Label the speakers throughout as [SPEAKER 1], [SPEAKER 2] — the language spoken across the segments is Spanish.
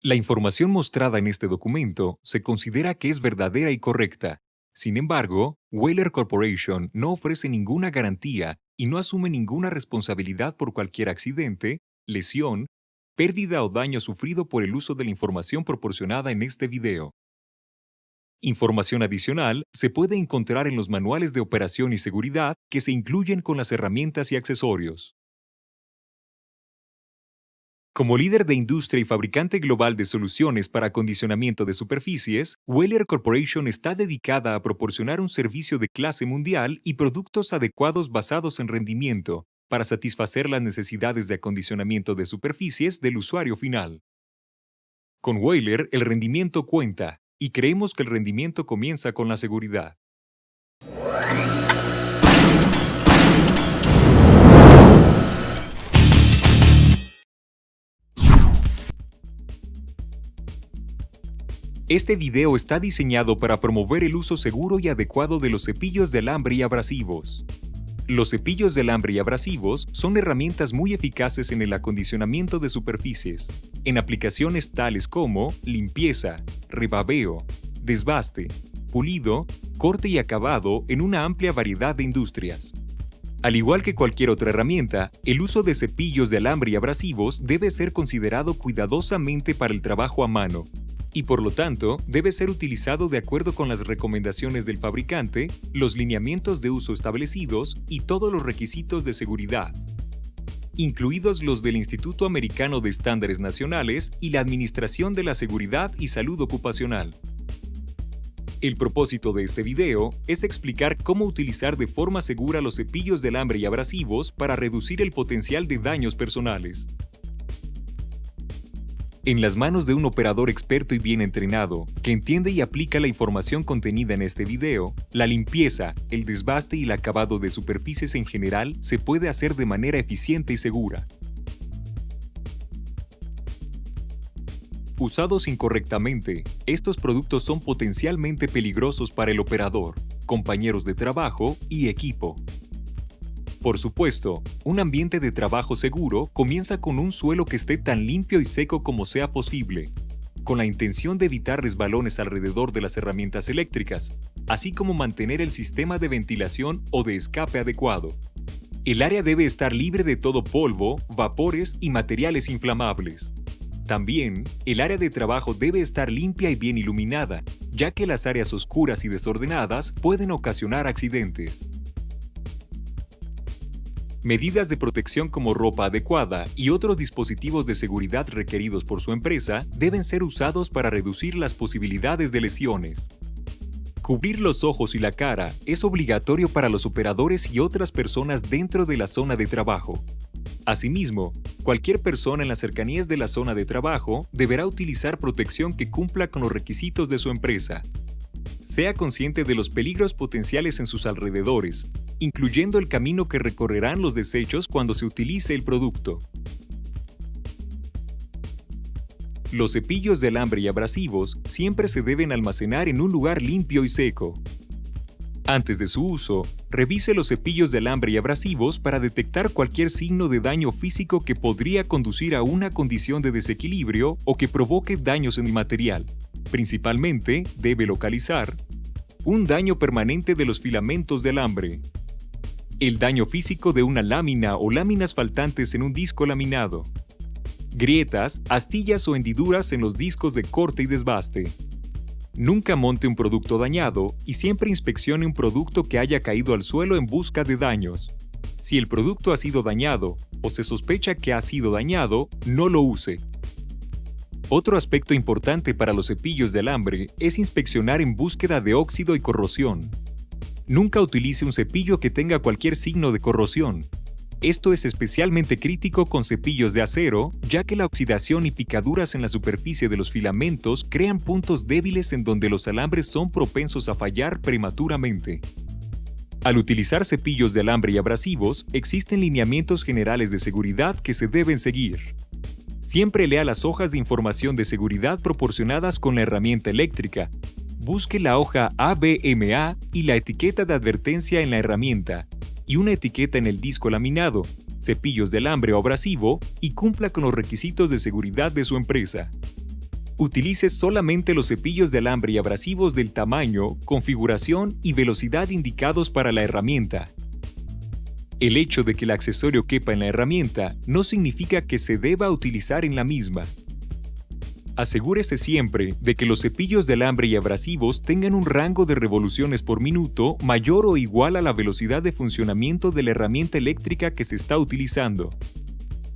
[SPEAKER 1] La información mostrada en este documento se considera que es verdadera y correcta. Sin embargo, Whaler Corporation no ofrece ninguna garantía y no asume ninguna responsabilidad por cualquier accidente, lesión, pérdida o daño sufrido por el uso de la información proporcionada en este video. Información adicional se puede encontrar en los manuales de operación y seguridad que se incluyen con las herramientas y accesorios. Como líder de industria y fabricante global de soluciones para acondicionamiento de superficies, Whaler Corporation está dedicada a proporcionar un servicio de clase mundial y productos adecuados basados en rendimiento para satisfacer las necesidades de acondicionamiento de superficies del usuario final. Con Whaler, el rendimiento cuenta, y creemos que el rendimiento comienza con la seguridad. Este video está diseñado para promover el uso seguro y adecuado de los cepillos de alambre y abrasivos. Los cepillos de alambre y abrasivos son herramientas muy eficaces en el acondicionamiento de superficies, en aplicaciones tales como limpieza, rebabeo, desbaste, pulido, corte y acabado en una amplia variedad de industrias. Al igual que cualquier otra herramienta, el uso de cepillos de alambre y abrasivos debe ser considerado cuidadosamente para el trabajo a mano, y por lo tanto debe ser utilizado de acuerdo con las recomendaciones del fabricante, los lineamientos de uso establecidos y todos los requisitos de seguridad, incluidos los del Instituto Americano de Estándares Nacionales y la Administración de la Seguridad y Salud Ocupacional. El propósito de este video es explicar cómo utilizar de forma segura los cepillos de alambre y abrasivos para reducir el potencial de daños personales. En las manos de un operador experto y bien entrenado, que entiende y aplica la información contenida en este video, la limpieza, el desbaste y el acabado de superficies en general se puede hacer de manera eficiente y segura. Usados incorrectamente, estos productos son potencialmente peligrosos para el operador, compañeros de trabajo y equipo. Por supuesto, un ambiente de trabajo seguro comienza con un suelo que esté tan limpio y seco como sea posible, con la intención de evitar resbalones alrededor de las herramientas eléctricas, así como mantener el sistema de ventilación o de escape adecuado. El área debe estar libre de todo polvo, vapores y materiales inflamables. También, el área de trabajo debe estar limpia y bien iluminada, ya que las áreas oscuras y desordenadas pueden ocasionar accidentes. Medidas de protección como ropa adecuada y otros dispositivos de seguridad requeridos por su empresa deben ser usados para reducir las posibilidades de lesiones. Cubrir los ojos y la cara es obligatorio para los operadores y otras personas dentro de la zona de trabajo. Asimismo, cualquier persona en las cercanías de la zona de trabajo deberá utilizar protección que cumpla con los requisitos de su empresa. Sea consciente de los peligros potenciales en sus alrededores, incluyendo el camino que recorrerán los desechos cuando se utilice el producto. Los cepillos de alambre y abrasivos siempre se deben almacenar en un lugar limpio y seco. Antes de su uso, revise los cepillos de alambre y abrasivos para detectar cualquier signo de daño físico que podría conducir a una condición de desequilibrio o que provoque daños en el material. Principalmente, debe localizar un daño permanente de los filamentos de alambre, el daño físico de una lámina o láminas faltantes en un disco laminado, grietas, astillas o hendiduras en los discos de corte y desbaste. Nunca monte un producto dañado y siempre inspeccione un producto que haya caído al suelo en busca de daños. Si el producto ha sido dañado o se sospecha que ha sido dañado, no lo use. Otro aspecto importante para los cepillos de alambre es inspeccionar en búsqueda de óxido y corrosión. Nunca utilice un cepillo que tenga cualquier signo de corrosión. Esto es especialmente crítico con cepillos de acero, ya que la oxidación y picaduras en la superficie de los filamentos crean puntos débiles en donde los alambres son propensos a fallar prematuramente. Al utilizar cepillos de alambre y abrasivos, existen lineamientos generales de seguridad que se deben seguir. Siempre lea las hojas de información de seguridad proporcionadas con la herramienta eléctrica. Busque la hoja ABMA y la etiqueta de advertencia en la herramienta, y una etiqueta en el disco laminado, cepillos de alambre o abrasivo, y cumpla con los requisitos de seguridad de su empresa. Utilice solamente los cepillos de alambre y abrasivos del tamaño, configuración y velocidad indicados para la herramienta. El hecho de que el accesorio quepa en la herramienta no significa que se deba utilizar en la misma. Asegúrese siempre de que los cepillos de alambre y abrasivos tengan un rango de revoluciones por minuto mayor o igual a la velocidad de funcionamiento de la herramienta eléctrica que se está utilizando.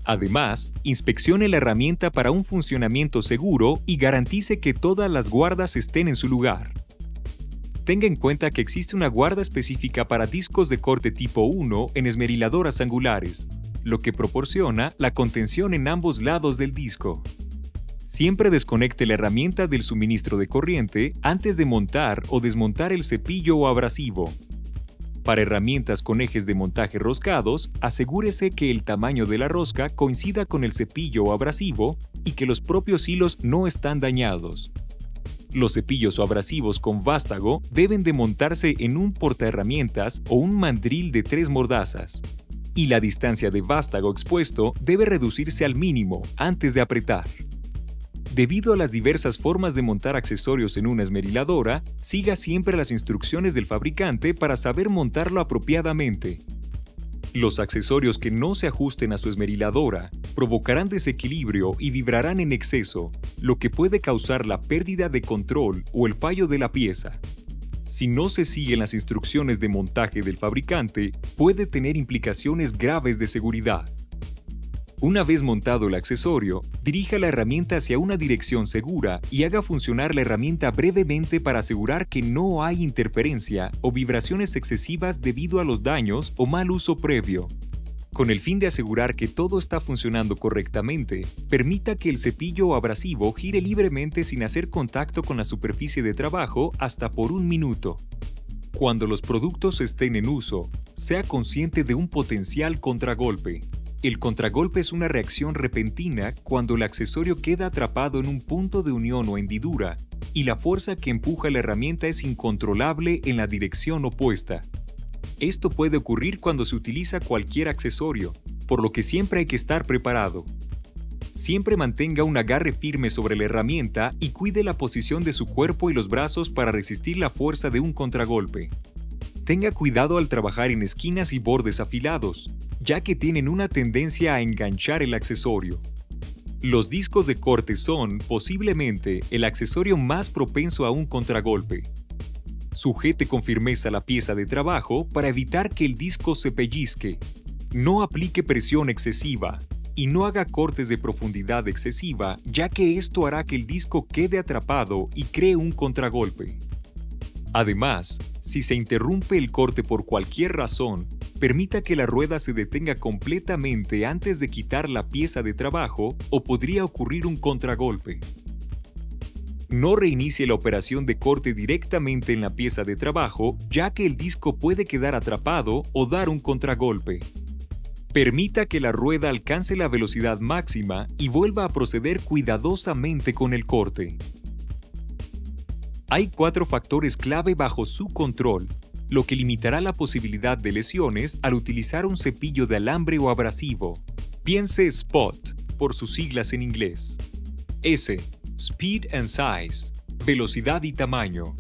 [SPEAKER 1] Además, inspeccione la herramienta para un funcionamiento seguro y garantice que todas las guardas estén en su lugar. Tenga en cuenta que existe una guarda específica para discos de corte tipo 1 en esmeriladoras angulares, lo que proporciona la contención en ambos lados del disco. Siempre desconecte la herramienta del suministro de corriente antes de montar o desmontar el cepillo o abrasivo. Para herramientas con ejes de montaje roscados, asegúrese que el tamaño de la rosca coincida con el cepillo o abrasivo y que los propios hilos no están dañados. Los cepillos o abrasivos con vástago deben de montarse en un portaherramientas o un mandril de 3 mordazas. Y la distancia de vástago expuesto debe reducirse al mínimo antes de apretar. Debido a las diversas formas de montar accesorios en una esmeriladora, siga siempre las instrucciones del fabricante para saber montarlo apropiadamente. Los accesorios que no se ajusten a su esmeriladora provocarán desequilibrio y vibrarán en exceso, lo que puede causar la pérdida de control o el fallo de la pieza. Si no se siguen las instrucciones de montaje del fabricante, puede tener implicaciones graves de seguridad. Una vez montado el accesorio, dirija la herramienta hacia una dirección segura y haga funcionar la herramienta brevemente para asegurar que no hay interferencia o vibraciones excesivas debido a los daños o mal uso previo. Con el fin de asegurar que todo está funcionando correctamente, permita que el cepillo o abrasivo gire libremente sin hacer contacto con la superficie de trabajo hasta por 1 minuto. Cuando los productos estén en uso, sea consciente de un potencial contragolpe. El contragolpe es una reacción repentina cuando el accesorio queda atrapado en un punto de unión o hendidura y la fuerza que empuja la herramienta es incontrolable en la dirección opuesta. Esto puede ocurrir cuando se utiliza cualquier accesorio, por lo que siempre hay que estar preparado. Siempre mantenga un agarre firme sobre la herramienta y cuide la posición de su cuerpo y los brazos para resistir la fuerza de un contragolpe. Tenga cuidado al trabajar en esquinas y bordes afilados, ya que tienen una tendencia a enganchar el accesorio. Los discos de corte son, posiblemente, el accesorio más propenso a un contragolpe. Sujete con firmeza la pieza de trabajo para evitar que el disco se pellizque. No aplique presión excesiva y no haga cortes de profundidad excesiva, ya que esto hará que el disco quede atrapado y cree un contragolpe. Además, si se interrumpe el corte por cualquier razón, permita que la rueda se detenga completamente antes de quitar la pieza de trabajo o podría ocurrir un contragolpe. No reinicie la operación de corte directamente en la pieza de trabajo, ya que el disco puede quedar atrapado o dar un contragolpe. Permita que la rueda alcance la velocidad máxima y vuelva a proceder cuidadosamente con el corte. Hay 4 factores clave bajo su control, lo que limitará la posibilidad de lesiones al utilizar un cepillo de alambre o abrasivo. Piense SPOT, por sus siglas en inglés. S. Speed and Size, velocidad y tamaño.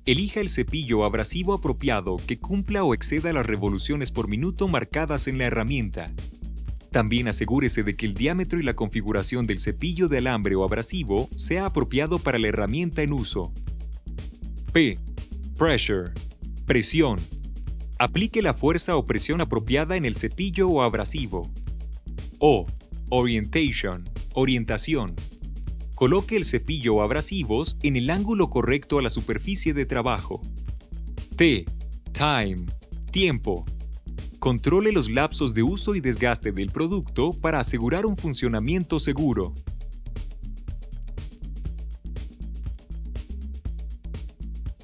[SPEAKER 1] Elija el cepillo o abrasivo apropiado que cumpla o exceda las revoluciones por minuto marcadas en la herramienta. También asegúrese de que el diámetro y la configuración del cepillo de alambre o abrasivo sea apropiado para la herramienta en uso. P. Pressure, presión. Aplique la fuerza o presión apropiada en el cepillo o abrasivo. O. Orientation, orientación. Coloque el cepillo o abrasivos en el ángulo correcto a la superficie de trabajo. T. Time, tiempo. Controle los lapsos de uso y desgaste del producto para asegurar un funcionamiento seguro.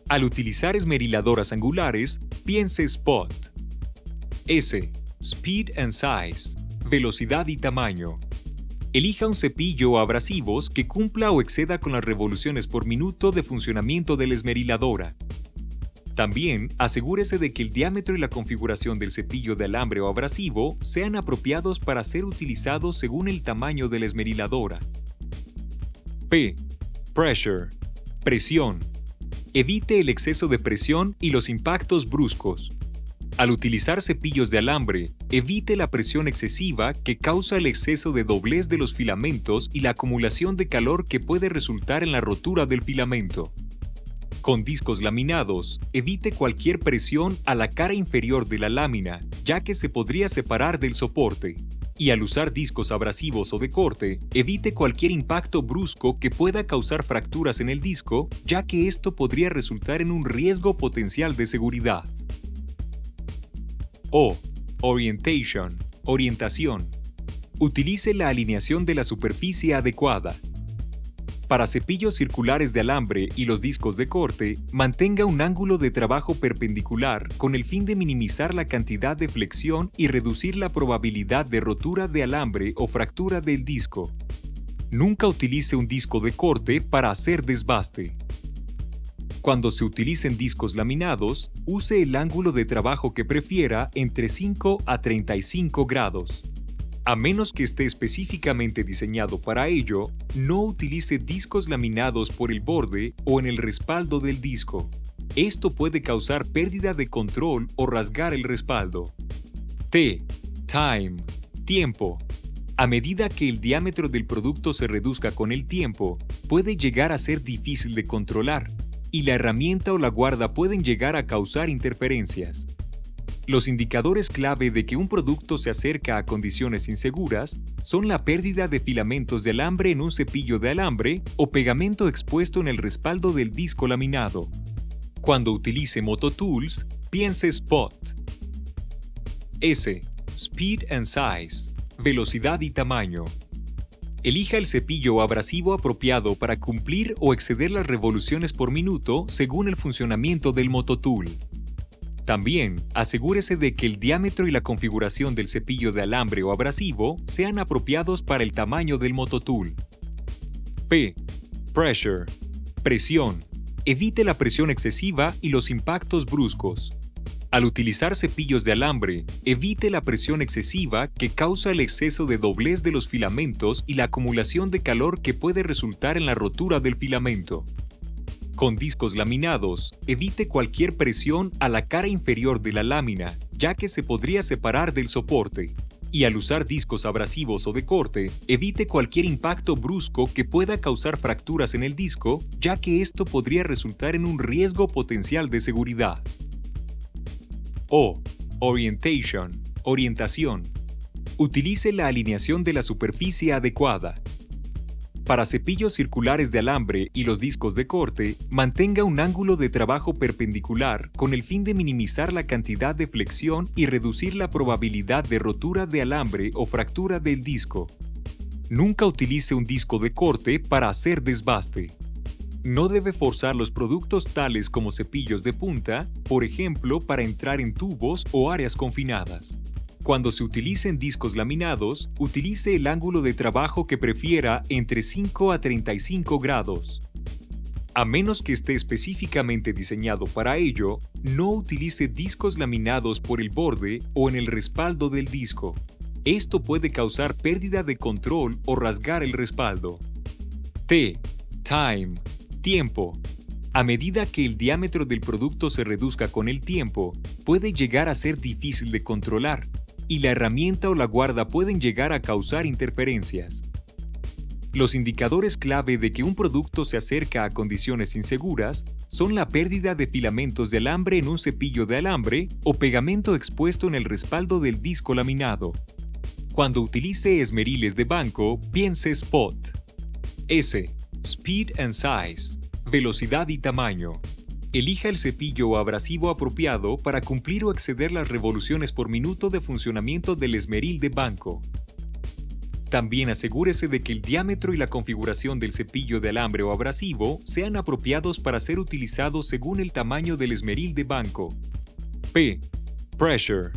[SPEAKER 1] Al utilizar esmeriladoras angulares, piense SPOT. S. Speed and Size, velocidad y tamaño. Elija un cepillo o abrasivos que cumpla o exceda con las revoluciones por minuto de funcionamiento de la esmeriladora. También asegúrese de que el diámetro y la configuración del cepillo de alambre o abrasivo sean apropiados para ser utilizados según el tamaño de la esmeriladora. P. Pressure. Presión. Evite el exceso de presión y los impactos bruscos. Al utilizar cepillos de alambre, evite la presión excesiva que causa el exceso de doblez de los filamentos y la acumulación de calor que puede resultar en la rotura del filamento. Con discos laminados, evite cualquier presión a la cara inferior de la lámina, ya que se podría separar del soporte. Y al usar discos abrasivos o de corte, evite cualquier impacto brusco que pueda causar fracturas en el disco, ya que esto podría resultar en un riesgo potencial de seguridad. O. Orientation. Orientación. Utilice la alineación de la superficie adecuada. Para cepillos circulares de alambre y los discos de corte, mantenga un ángulo de trabajo perpendicular con el fin de minimizar la cantidad de flexión y reducir la probabilidad de rotura de alambre o fractura del disco. Nunca utilice un disco de corte para hacer desbaste. Cuando se utilicen discos laminados, use el ángulo de trabajo que prefiera entre 5 a 35 grados. A menos que esté específicamente diseñado para ello, no utilice discos laminados por el borde o en el respaldo del disco. Esto puede causar pérdida de control o rasgar el respaldo. T. Time. Tiempo. A medida que el diámetro del producto se reduzca con el tiempo, puede llegar a ser difícil de controlar, y la herramienta o la guarda pueden llegar a causar interferencias. Los indicadores clave de que un producto se acerca a condiciones inseguras son la pérdida de filamentos de alambre en un cepillo de alambre o pegamento expuesto en el respaldo del disco laminado. Cuando utilice Mototools, piense Spot. S. Speed and Size. Velocidad y tamaño. Elija el cepillo abrasivo apropiado para cumplir o exceder las revoluciones por minuto según el funcionamiento del Mototool. También, asegúrese de que el diámetro y la configuración del cepillo de alambre o abrasivo sean apropiados para el tamaño del Mototool. P. Pressure. Presión. Evite la presión excesiva y los impactos bruscos. Al utilizar cepillos de alambre, evite la presión excesiva que causa el exceso de doblez de los filamentos y la acumulación de calor que puede resultar en la rotura del filamento. Con discos laminados, evite cualquier presión a la cara inferior de la lámina, ya que se podría separar del soporte. Y al usar discos abrasivos o de corte, evite cualquier impacto brusco que pueda causar fracturas en el disco, ya que esto podría resultar en un riesgo potencial de seguridad. O. Orientation. Orientación. Utilice la alineación de la superficie adecuada. Para cepillos circulares de alambre y los discos de corte, mantenga un ángulo de trabajo perpendicular con el fin de minimizar la cantidad de flexión y reducir la probabilidad de rotura de alambre o fractura del disco. Nunca utilice un disco de corte para hacer desbaste. No debe forzar los productos tales como cepillos de punta, por ejemplo, para entrar en tubos o áreas confinadas. Cuando se utilicen discos laminados, utilice el ángulo de trabajo que prefiera entre 5 a 35 grados. A menos que esté específicamente diseñado para ello, no utilice discos laminados por el borde o en el respaldo del disco. Esto puede causar pérdida de control o rasgar el respaldo. T. Time. Tiempo. A medida que el diámetro del producto se reduzca con el tiempo, puede llegar a ser difícil de controlar, y la herramienta o la guarda pueden llegar a causar interferencias. Los indicadores clave de que un producto se acerca a condiciones inseguras son la pérdida de filamentos de alambre en un cepillo de alambre o pegamento expuesto en el respaldo del disco laminado. Cuando utilice esmeriles de banco, piense Spot. S. Speed and Size. Velocidad y tamaño. Elija el cepillo abrasivo apropiado para cumplir o exceder las revoluciones por minuto de funcionamiento del esmeril de banco. También asegúrese de que el diámetro y la configuración del cepillo de alambre o abrasivo sean apropiados para ser utilizados según el tamaño del esmeril de banco. P. Pressure.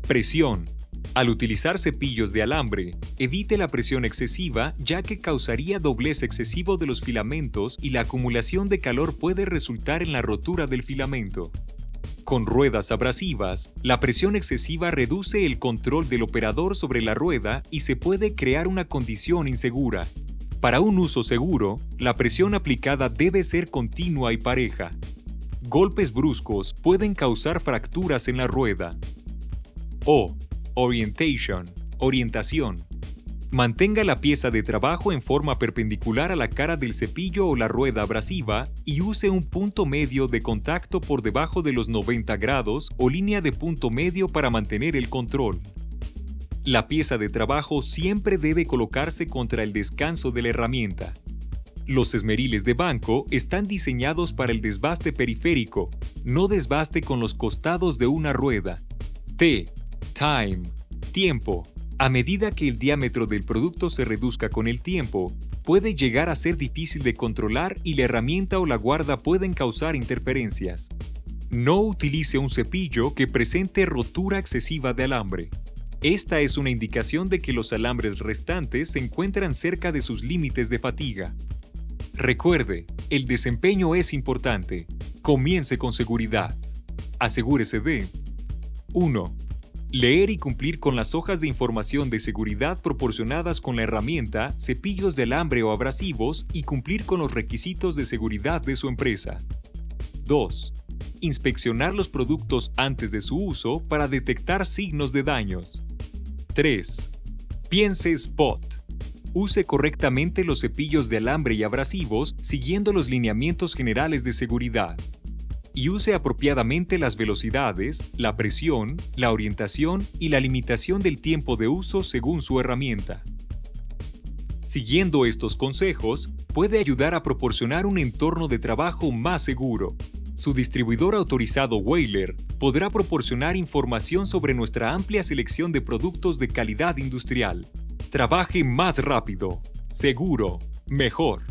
[SPEAKER 1] Presión. Al utilizar cepillos de alambre, evite la presión excesiva ya que causaría doblez excesivo de los filamentos y la acumulación de calor puede resultar en la rotura del filamento. Con ruedas abrasivas, la presión excesiva reduce el control del operador sobre la rueda y se puede crear una condición insegura. Para un uso seguro, la presión aplicada debe ser continua y pareja. Golpes bruscos pueden causar fracturas en la rueda. O. Orientation, orientación. Mantenga la pieza de trabajo en forma perpendicular a la cara del cepillo o la rueda abrasiva y use un punto medio de contacto por debajo de los 90 grados o línea de punto medio para mantener el control. La pieza de trabajo siempre debe colocarse contra el descanso de la herramienta. Los esmeriles de banco están diseñados para el desbaste periférico, no desbaste con los costados de una rueda. Time, tiempo. A medida que el diámetro del producto se reduzca con el tiempo, puede llegar a ser difícil de controlar y la herramienta o la guarda pueden causar interferencias. No utilice un cepillo que presente rotura excesiva de alambre. Esta es una indicación de que los alambres restantes se encuentran cerca de sus límites de fatiga. Recuerde, el desempeño es importante. Comience con seguridad. Asegúrese de 1. Leer y cumplir con las hojas de información de seguridad proporcionadas con la herramienta, cepillos de alambre o abrasivos y cumplir con los requisitos de seguridad de su empresa. 2. Inspeccionar los productos antes de su uso para detectar signos de daños. 3. Piense Spot. Use correctamente los cepillos de alambre y abrasivos siguiendo los lineamientos generales de seguridad. Y use apropiadamente las velocidades, la presión, la orientación y la limitación del tiempo de uso según su herramienta. Siguiendo estos consejos, puede ayudar a proporcionar un entorno de trabajo más seguro. Su distribuidor autorizado Weiler podrá proporcionar información sobre nuestra amplia selección de productos de calidad industrial. Trabaje más rápido, seguro, mejor.